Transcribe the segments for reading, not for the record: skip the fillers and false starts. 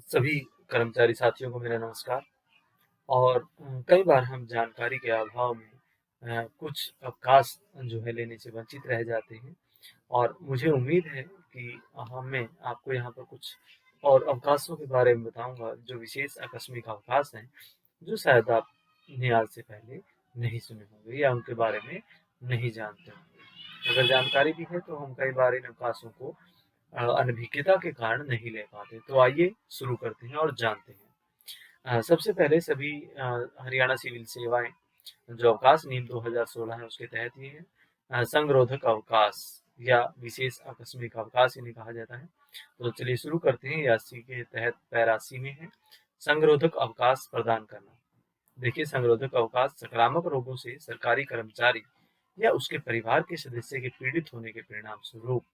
सभी कर्मचारी साथियों को मेरा नमस्कार। और कई बार हम जानकारी के अभाव में कुछ अवकाश जो है लेने से वंचित रह जाते हैं और मुझे उम्मीद है कि मैं आपको यहाँ पर कुछ और अवकाशों के बारे में बताऊँगा जो विशेष आकस्मिक अवकाश हैं, जो शायद आपने आज से पहले नहीं सुने होंगे या उनके बारे में नहीं जानते होंगे। अगर जानकारी भी है तो हम कई बार इन अवकाशों को अनभिज्ञता के कारण नहीं ले पाते। तो आइए शुरू करते हैं और जानते हैं। सबसे पहले सभी हरियाणा सिविल सेवाएँ जो अवकाश नियम 2016 है उसके तहत ही है। संगरोधक अवकाश या विशेष आकस्मिक अवकाश इन्हें कहा जाता है। तो चलिए शुरू करते हैं। 80 के तहत पैरा सी में है संगरोधक अवकाश प्रदान करना। देखिए, संगरोधक अवकाश संक्रामक रोगों से सरकारी कर्मचारी या उसके परिवार के सदस्य के पीड़ित होने के परिणाम स्वरूप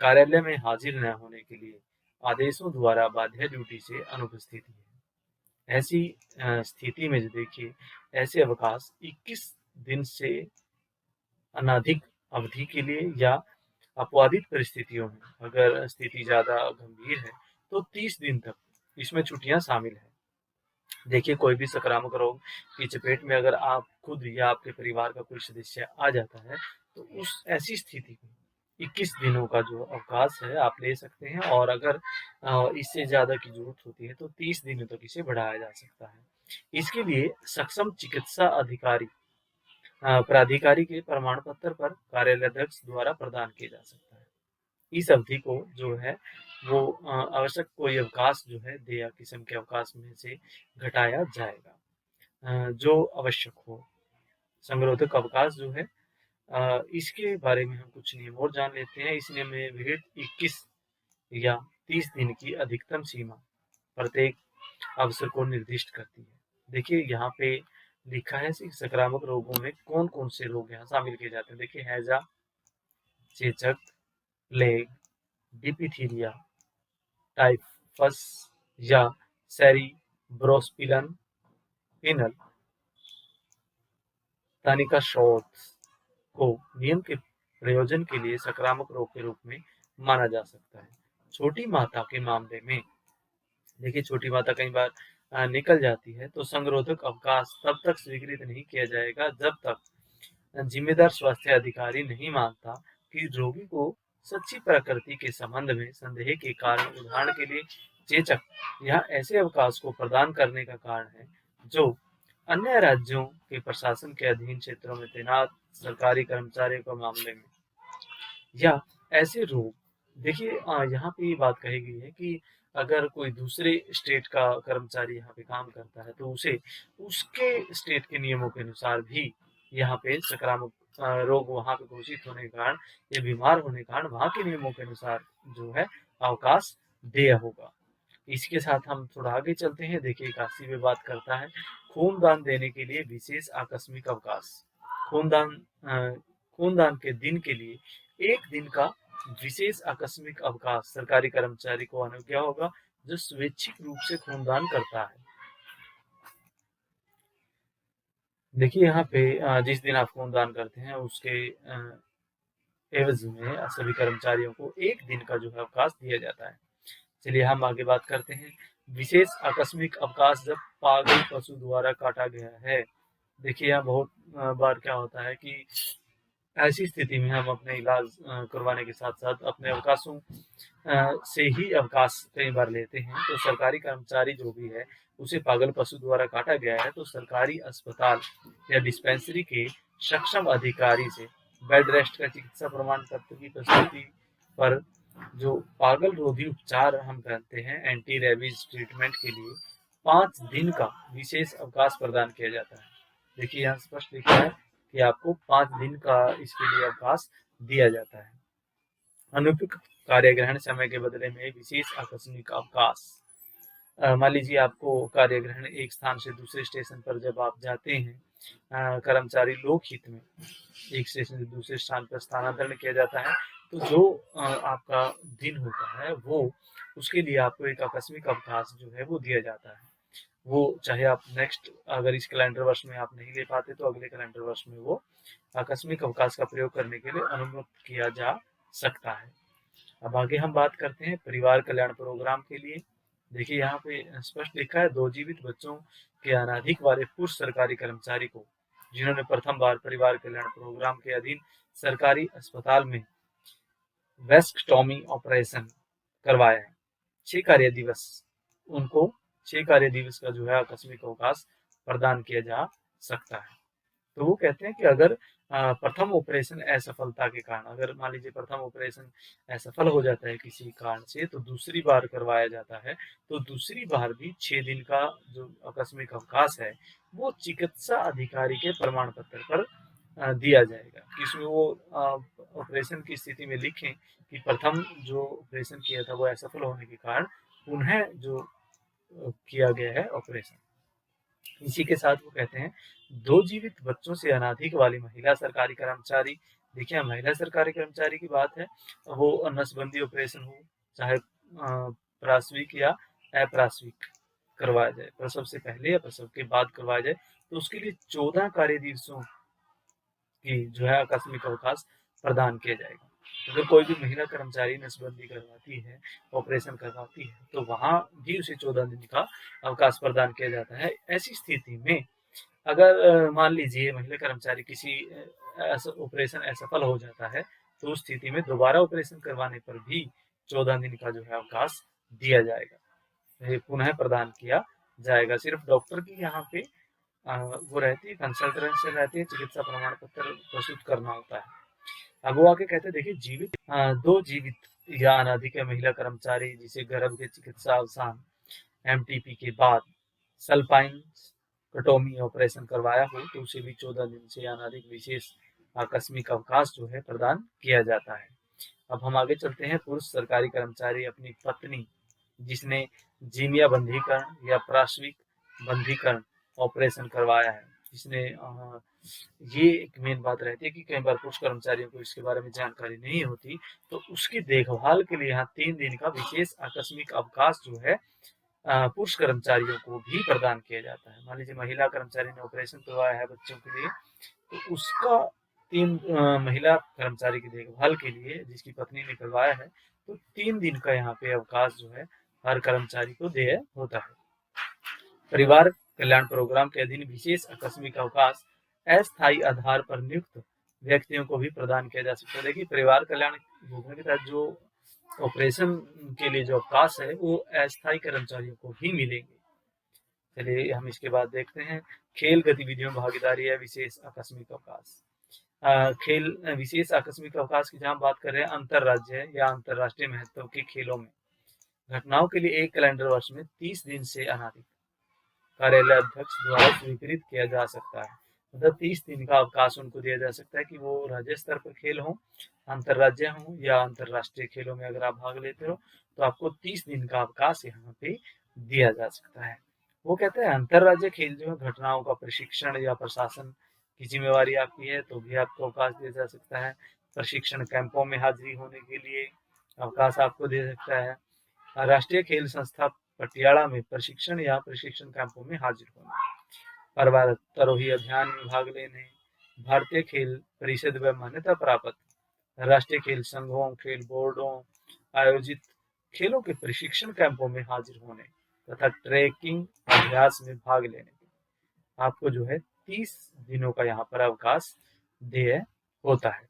कार्यालय में हाजिर न होने के लिए आदेशों द्वारा बाध्य ड्यूटी से अनुपस्थिति है। ऐसी स्थिति में जो देखिए, ऐसे अवकाश 21 दिन से अनधिक अवधि के लिए या अपवादित परिस्थितियों में अगर स्थिति ज़्यादा गंभीर है तो 30 दिन तक इसमें छुट्टियां शामिल है। देखिए, कोई भी संक्रामक रोग की चपेट में अगर आप खुद या आपके परिवार का कोई सदस्य आ जाता है तो उस ऐसी स्थिति में 21 दिनों का जो अवकाश है आप ले सकते हैं और अगर इससे ज़्यादा की ज़रूरत होती है तो 30 दिनों तक इसे बढ़ाया जा सकता है। इसके लिए सक्षम चिकित्सा अधिकारी प्राधिकारी के प्रमाण पत्र पर कार्यालयाध्यक्ष द्वारा प्रदान किया जा सकता है। इस अवधि को जो है वो आवश्यक कोई अवकाश जो है देय किस्म के अवकाश में से घटाया जाएगा जो आवश्यक हो। संगरोधक अवकाश जो है इसके बारे में हम कुछ नियम और जान लेते हैं। इस नियम में विहित 21 या 30 दिन की अधिकतम सीमा प्रत्येक अवसर को निर्दिष्ट करती है। देखिए, यहाँ पे लिखा है कि संक्रामक रोगों में कौन कौन से रोग यहाँ शामिल किए जाते हैं। देखिए, हैजा, चेचक, प्लेग, डिप्थीरिया, टाइफस या सेरिब्रोस्पिनल तानिकाशोथ को नियम के प्रयोजन के लिए संक्रामक रोग के रूप में माना जा सकता है। छोटी माता के मामले में देखिए, छोटी माता कई बार निकल जाती है तो संगरोधक अवकाश तब तक स्वीकृत नहीं किया जाएगा जब तक जिम्मेदार स्वास्थ्य अधिकारी नहीं मानता कि रोगी को सच्ची प्रकृति के संबंध में संदेह के कारण, उदाहरण के लिए चेचक, यह ऐसे अवकाश को प्रदान करने का कारण है जो अन्य राज्यों के प्रशासन के अधीन क्षेत्रों में तैनात सरकारी कर्मचारियों के मामले में या ऐसे रोग। देखिए, यहाँ पे ये बात कही गई है कि अगर कोई दूसरे स्टेट का कर्मचारी यहाँ पे काम करता है तो उसे उसके स्टेट के नियमों के अनुसार भी यहाँ पे संक्रामक रोग वहाँ पे घोषित होने के कारण या बीमार होने के कारण वहाँ के नियमों के अनुसार जो है अवकाश देय होगा। इसके साथ हम थोड़ा आगे चलते हैं। देखिए, 81 में बात करता है खूनदान देने के लिए विशेष आकस्मिक अवकाश। खूनदान खूनदान के दिन के लिए 1 दिन का विशेष आकस्मिक अवकाश सरकारी कर्मचारी को अनुज्ञा होगा जो स्वैच्छिक रूप से खूनदान करता है। देखिए, यहाँ पे जिस दिन आप खूनदान करते हैं उसके एवज में सभी कर्मचारियों को 1 दिन का जो है अवकाश दिया जाता है। चलिए हम आगे बात करते हैं। विशेष आकस्मिक अवकाश जब पागल पशु द्वारा काटा गया है। देखिए, यहाँ बहुत बार क्या होता है कि ऐसी स्थिति में हम अपने इलाज करवाने के साथ साथ अपने अवकाशों से ही अवकाश कई बार लेते हैं। तो सरकारी कर्मचारी जो भी है उसे पागल पशु द्वारा काटा गया है तो सरकारी अस्पताल या डिस्पेंसरी के सक्षम अधिकारी से बेड रेस्ट का चिकित्सा प्रमाण पत्र की प्रस्तुति पर जो पागल रोधी उपचार हम कहते हैं एंटी रेबीज ट्रीटमेंट के लिए 5 दिन का विशेष अवकाश प्रदान किया जाता है। देखिए, यहाँ स्पष्ट लिखा है कि आपको 5 दिन का इसके लिए अवकाश दिया जाता है। अनुपयुक्त कार्यग्रहण समय के बदले में विशेष आकस्मिक अवकाश। मान लीजिए आपको कार्यग्रहण एक स्थान से दूसरे स्टेशन पर जब आप जाते हैं, कर्मचारी लोकहित में एक स्टेशन से दूसरे स्थान पर स्थानांतरण किया जाता है तो जो आपका दिन होता है वो उसके लिए आपको एक आकस्मिक अवकाश जो है वो दिया जाता है। वो चाहे आप नेक्स्ट अगर इस कैलेंडर वर्ष में आप नहीं ले पाते तो अगले कैलेंडर वर्ष में वो आकस्मिक अवकाश का प्रयोग करने के लिए अनुमत किया जा सकता है। अब आगे हम बात करते हैं परिवार कल्याण प्रोग्राम के लिए देखिए यहाँ पे स्पष्ट लिखा है, 2 जीवित बच्चों के अनाधिक वाले पुरुष सरकारी कर्मचारी को, जिन्होंने प्रथम बार परिवार कल्याण प्रोग्राम के अधीन सरकारी अस्पताल में वेस्क्टॉमी ऑपरेशन करवाया है, 6 कार्य दिवस उनको 6 कार्य दिवस का जो है आकस्मिक अवकाश प्रदान किया जा सकता है। तो वो कहते हैं कि अगर प्रथम ऑपरेशन असफलता के कारण, अगर मान लीजिए प्रथम ऑपरेशन असफल हो जाता है किसी कारण से, तो दूसरी बार करवाया जाता है, तो दूसरी बार भी 6 दिन का जो आकस्मिक अवकाश है, वो चिकित्सा अधिकारी के प्रमाण पत्र पर दिया जाएगा। कि इसमें वो ऑपरेशन की स्थिति में लिखें कि प्रथम जो ऑपरेशन किया था वो असफल होने के कारण पुनः जो किया गया है ऑपरेशन। इसी के साथ वो कहते हैं, 2 जीवित बच्चों से अनाधिक वाली महिला सरकारी कर्मचारी, देखिए महिला सरकारी कर्मचारी की बात है, वो नसबंदी ऑपरेशन हो, चाहे प्रासविक या अप्रासविक करवाया जाए, प्रसव से पहले या प्रसव के बाद करवाया जाए, तो उसके लिए 14 कार्य दिवसों की जो है आकस्मिक अवकाश प्रदान किया जाएगा। अगर कोई भी महिला कर्मचारी नसबंदी करवाती है, ऑपरेशन करवाती है, तो वहाँ भी उसे 14 दिन का अवकाश प्रदान किया जाता है। ऐसी स्थिति में अगर मान लीजिए महिला कर्मचारी किसी ऑपरेशन असफल हो जाता है, तो उस स्थिति में दोबारा ऑपरेशन करवाने पर भी 14 दिन का जो है अवकाश दिया जाएगा, ये पुनः प्रदान किया जाएगा। सिर्फ डॉक्टर की यहाँ पे वो रहती है, कंसल्टेंसी रहती है, चिकित्सा प्रमाण पत्र प्रस्तुत करना होता है। अब वो आगे कहते हैं, देखिए जीवित 2 जीवित या अनाधिक महिला कर्मचारी जिसे गर्भ के चिकित्सा अवसान एमटीपी के बाद सल्पाइन कटोमी ऑपरेशन करवाया हो, तो उसे भी 14 दिन से अनाधिक विशेष आकस्मिक अवकाश जो है प्रदान किया जाता है। अब हम आगे चलते हैं, पुरुष सरकारी कर्मचारी अपनी पत्नी जिसने जीमिया बंधीकरण या पार्श्विक बंधीकरण ऑपरेशन करवाया है, जिसने ये एक मेन बात रहती है कि कई बार पुरुष कर्मचारियों को इसके बारे में जानकारी नहीं होती, तो उसकी देखभाल के लिए यहाँ 3 दिन का विशेष आकस्मिक अवकाश जो है पुरुष कर्मचारियों को भी प्रदान किया जाता है। मान लीजिए महिला कर्मचारी ने ऑपरेशन करवाया है बच्चों के लिए, तो उसका 3 महिला कर्मचारी की देखभाल के लिए जिसकी पत्नी ने करवाया है, तो 3 दिन का यहाँ पे अवकाश जो है हर कर्मचारी को देय होता है। परिवार कल्याण प्रोग्राम के अधीन विशेष आकस्मिक अवकाश अस्थायी आधार पर नियुक्त व्यक्तियों को भी प्रदान किया जा सकता है। देखिए परिवार कल्याण योजना के तहत जो ऑपरेशन के लिए जो अवकाश है, वो अस्थायी कर्मचारियों को ही मिलेंगे। चलिए हम इसके बाद देखते हैं, खेल गतिविधियों में भागीदारी या विशेष आकस्मिक अवकाश। खेल विशेष आकस्मिक अवकाश की जहाँ बात कर रहे हैं, अंतरराज्य या अंतरराष्ट्रीय महत्व के खेलों में घटनाओं के लिए एक कैलेंडर वर्ष में 30 दिन से अनाधिक कार्यालय अध्यक्ष द्वारा स्वीकृत किया जा सकता है। मतलब 30 दिन का अवकाश उनको दिया जा सकता है कि वो राज्य स्तर पर खेल हो, अंतरराज्य हो या अंतरराष्ट्रीय खेलों में अगर आप भाग लेते हो, तो आपको 30 दिन का अवकाश यहाँ पे दिया जा सकता है। वो कहते हैं अंतरराज्य खेल जो है घटनाओं का प्रशिक्षण या प्रशासन की जिम्मेवारी आपकी है, तो भी आपको अवकाश दिया जा सकता है। प्रशिक्षण कैंपों में हाजिरी होने के लिए अवकाश आपको दे सकता है। राष्ट्रीय खेल संस्था पटियाला में प्रशिक्षण या प्रशिक्षण कैंपों में हाजिर होना, पर्वतारोही अभियान में भाग लेने, भारतीय खेल परिषद व मान्यता प्राप्त राष्ट्रीय खेल संघों, खेल बोर्डों आयोजित खेलों के प्रशिक्षण कैंपों में हाजिर होने तथा ट्रैकिंग अभ्यास में भाग लेने के आपको जो है 30 दिनों का यहाँ पर अवकाश देय होता है।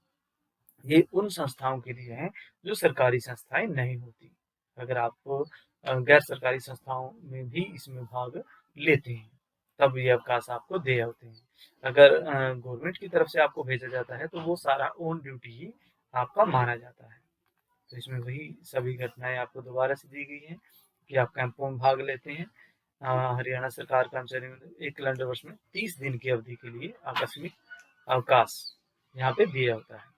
ये उन संस्थाओं के लिए है जो सरकारी संस्थाएं नहीं होती। अगर आप गैर सरकारी संस्थाओं में भी इसमें भाग लेते हैं, तब ये अवकाश आपको देय होते हैं। अगर गवर्नमेंट की तरफ से आपको भेजा जाता है, तो वो सारा ऑन ड्यूटी ही आपका माना जाता है। तो इसमें वही सभी घटनाएं आपको दोबारा से दी गई हैं कि आप कैंपों में भाग लेते हैं। हरियाणा सरकार कर्मचारी में एक कैलेंडर वर्ष में 30 दिन की अवधि के लिए आकस्मिक अवकाश यहाँ पे दिया होता है।